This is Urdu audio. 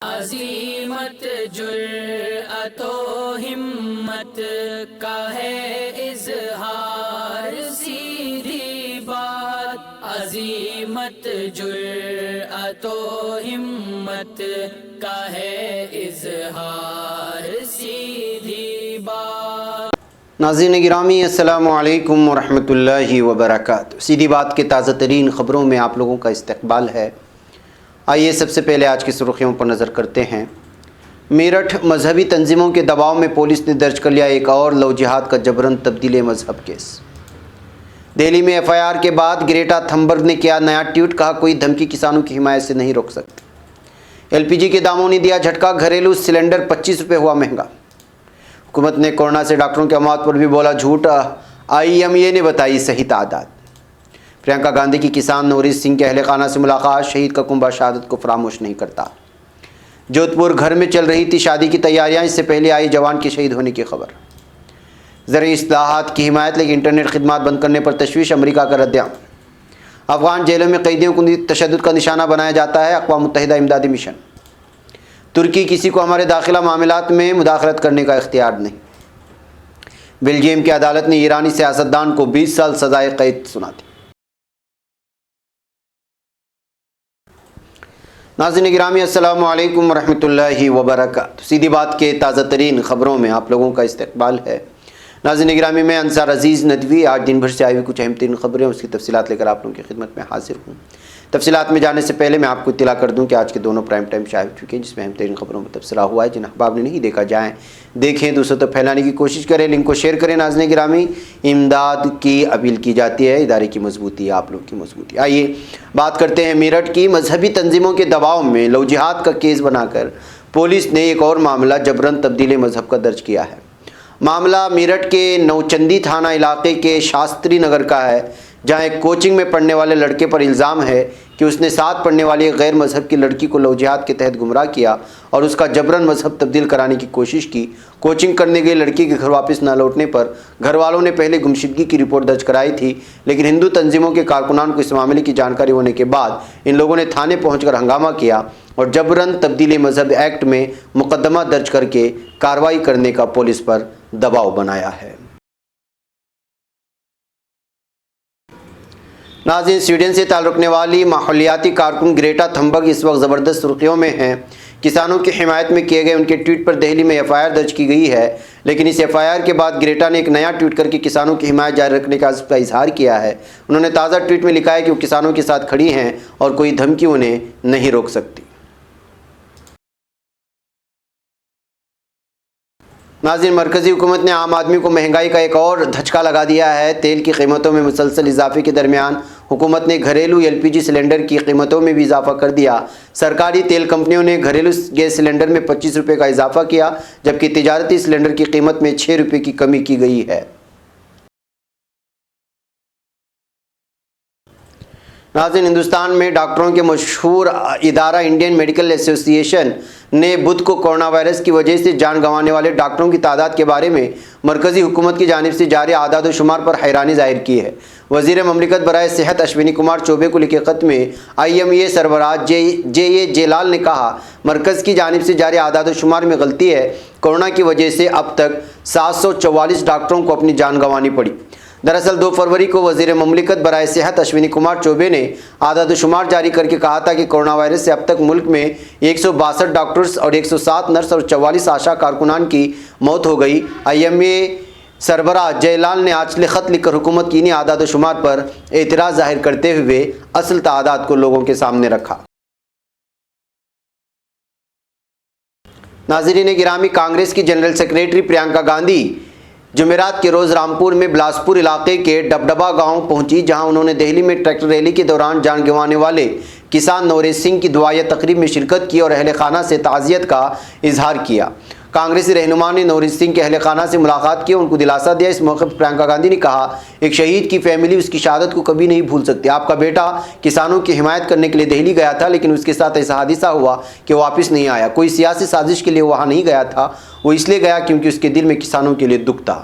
عظیمت جرأت و ہمت کا ہے اظہار، سیدھی بات عظیمت جرأت و ہمت کا ہے اظہار، سیدھی بات۔ ناظرین گرامی السلام علیکم ورحمۃ اللہ وبرکاتہ۔ سیدھی بات کے تازہ ترین خبروں میں آپ لوگوں کا استقبال ہے۔ آئیے سب سے پہلے آج کی سرخیوں پر نظر کرتے ہیں۔ میرٹھ مذہبی تنظیموں کے دباؤ میں پولیس نے درج کر لیا ایک اور لو جہاد کا جبراً تبدیل مذہب کیس۔ دہلی میں ایف آئی آر کے بعد گریٹا تھمبرگ نے کیا نیا ٹویٹ، کہا کوئی دھمکی کسانوں کی حمایت سے نہیں روک سکتی۔ ایل پی جی کے داموں نے دیا جھٹکا، گھریلو سلنڈر 25 روپے ہوا مہنگا۔ حکومت نے کورونا سے ڈاکٹروں کی اموات پر بھی بولا جھوٹ، آئی ایم اے نے بتائی صحیح تعداد۔ پرینکا گاندھی کی کسان نوریت سنگھ کے اہل خانہ سے ملاقات، شہید کا کنبہ شہادت کو فراموش نہیں کرتا۔ جودھ پور گھر میں چل رہی تھی شادی کی تیاریاں، اس سے پہلے آئی جوان کے شہید ہونے کی خبر۔ زرعی اصلاحات کی حمایت لیکن انٹرنیٹ خدمات بند کرنے پر تشویش، امریکہ کا رد عمل۔ افغان جیلوں میں قیدیوں کو تشدد کا نشانہ بنایا جاتا ہے، اقوام متحدہ امدادی مشن۔ ترکی کسی کو ہمارے داخلہ معاملات میں مداخلت کرنے کا اختیار نہیں۔ بیلجیم کی عدالت نے ایرانی سیاستدان کو 20 سال سزائے قید سنا دی۔ ناظرین گرامی السلام علیکم ورحمۃ اللہ وبرکاتہ۔ سیدھی بات کے تازہ ترین خبروں میں آپ لوگوں کا استقبال ہے۔ ناظرین گرامی میں انصار عزیز ندوی آج دن بھر سے آئی ہوئی کچھ اہم ترین خبریں، اس کی تفصیلات لے کر آپ لوگوں کی خدمت میں حاضر ہوں۔ تفصیلات میں جانے سے پہلے میں آپ کو اطلاع کر دوں کہ آج کے دونوں پرائم ٹائم شائع ہو چکے ہیں، جس میں اہم ترین خبروں میں تبصرہ ہوا ہے۔ جن احباب نے نہیں دیکھا جائیں دیکھیں، دوسروں تک پھیلانے کی کوشش کریں، لنک کو شیئر کریں۔ ناظرین گرامی امداد کی اپیل کی جاتی ہے، ادارے کی مضبوطی آپ لوگ کی مضبوطی۔ آئیے بات کرتے ہیں میرٹھ کی۔ مذہبی تنظیموں کے دباؤ میں لو جہاد کا کیس بنا کر پولیس نے ایک اور معاملہ جبراً تبدیل مذہب کا درج کیا ہے۔ معاملہ میرٹھ کے نوچندی تھانہ علاقے کے شاستری نگر کا ہے، جہاں ایک کوچنگ میں پڑھنے والے لڑکے پر الزام ہے کہ اس نے ساتھ پڑھنے والی ایک غیر مذہب کی لڑکی کو لو جہاد کے تحت گمراہ کیا اور اس کا جبراً مذہب تبدیل کرانے کی کوشش کی۔ کوچنگ کرنے گئی لڑکی کے گھر واپس نہ لوٹنے پر گھر والوں نے پہلے گمشدگی کی رپورٹ درج کرائی تھی، لیکن ہندو تنظیموں کے کارکنان کو اس معاملے کی جانکاری ہونے کے بعد ان لوگوں نے تھانے پہنچ کر ہنگامہ کیا اور جبراً تبدیل مذہب ایکٹ میں مقدمہ درج کر کے کارروائی کرنے کا پولیس پر دباؤ بنایا ہے۔ ناظرین سویڈن سے تعلق رکھنے والی ماحولیاتی کارکن گریٹا تھمبرگ اس وقت زبردست سرخیوں میں ہیں۔ کسانوں کی حمایت میں کیے گئے ان کے ٹویٹ پر دہلی میں ایف آئی آر درج کی گئی ہے، لیکن اس ایف آئی آر کے بعد گریٹا نے ایک نیا ٹویٹ کر کے کسانوں کی حمایت جاری رکھنے کا اظہار کیا ہے۔ انہوں نے تازہ ٹویٹ میں لکھا ہے کہ وہ کسانوں کے ساتھ کھڑی ہیں اور کوئی دھمکی انہیں نہیں روک سکتی۔ ناظرین مرکزی حکومت نے عام آدمی کو مہنگائی کا ایک اور دھچکا لگا دیا ہے۔ تیل کی قیمتوں میں مسلسل اضافے کے درمیان حکومت نے گھریلو ایل پی جی سلنڈر کی قیمتوں میں بھی اضافہ کر دیا۔ سرکاری تیل کمپنیوں نے گھریلو گیس سلنڈر میں 25 روپے کا اضافہ کیا، جبکہ تجارتی سلنڈر کی قیمت میں 6 روپے کی کمی کی گئی ہے۔ ناظرین ہندوستان میں ڈاکٹروں کے مشہور ادارہ انڈین میڈیکل ایسوسی ایشن نے بدھ کو کورونا وائرس کی وجہ سے جان گنوانے والے ڈاکٹروں کی تعداد کے بارے میں مرکزی حکومت کی جانب سے جاری اعداد و شمار پر حیرانی ظاہر کی ہے۔ وزیر مملکت برائے صحت اشونی کمار چوبے کو لکھے خط میں آئی ایم اے سربراہ جے اے جیلال نے کہا، مرکز کی جانب سے جاری اعداد و شمار میں غلطی ہے۔ کورونا کی وجہ سے اب تک 744 ڈاکٹروں کو اپنی جان گنوانی پڑی۔ دراصل 2 فروری کو وزیر مملکت برائے صحت اشونی کمار چوبے نے اعداد و شمار جاری کر کے کہا تھا کہ کورونا وائرس سے اب تک ملک میں 162 ڈاکٹرز اور 107 نرس اور 44 آشا کارکنان کی موت ہو گئی۔ آئی ایم اے سربراہ جیلال نے آج خط لکھ کر حکومت کی انہیں اعداد و شمار پر اعتراض ظاہر کرتے ہوئے اصل تعداد کو لوگوں کے سامنے رکھا۔ ناظرین گرامی کانگریس کی جنرل سیکریٹری پرینکا گاندھی جمعرات کے روز رامپور میں بلاسپور علاقے کے ڈبڈبا گاؤں پہنچی، جہاں انہوں نے دہلی میں ٹریکٹر ریلی کے دوران جان گنوانے والے کسان نوریت سنگھ کی دعائیہ تقریب میں شرکت کی اور اہل خانہ سے تعزیت کا اظہار کیا۔ کانگریسی رہنما نے نوریت سنگھ کے اہل خانہ سے ملاقات کی اور ان کو دلاسا دیا۔ اس موقع پر پرینکا گاندھی نے کہا، ایک شہید کی فیملی اس کی شہادت کو کبھی نہیں بھول سکتی۔ آپ کا بیٹا کسانوں کی حمایت کرنے کے لیے دہلی گیا تھا، لیکن اس کے ساتھ ایسا حادثہ ہوا کہ واپس نہیں آیا۔ کوئی سیاسی سازش کے لیے وہاں نہیں گیا تھا، وہ اس لیے گیا کیونکہ اس کے دل میں کسانوں کے لیے دکھ تھا۔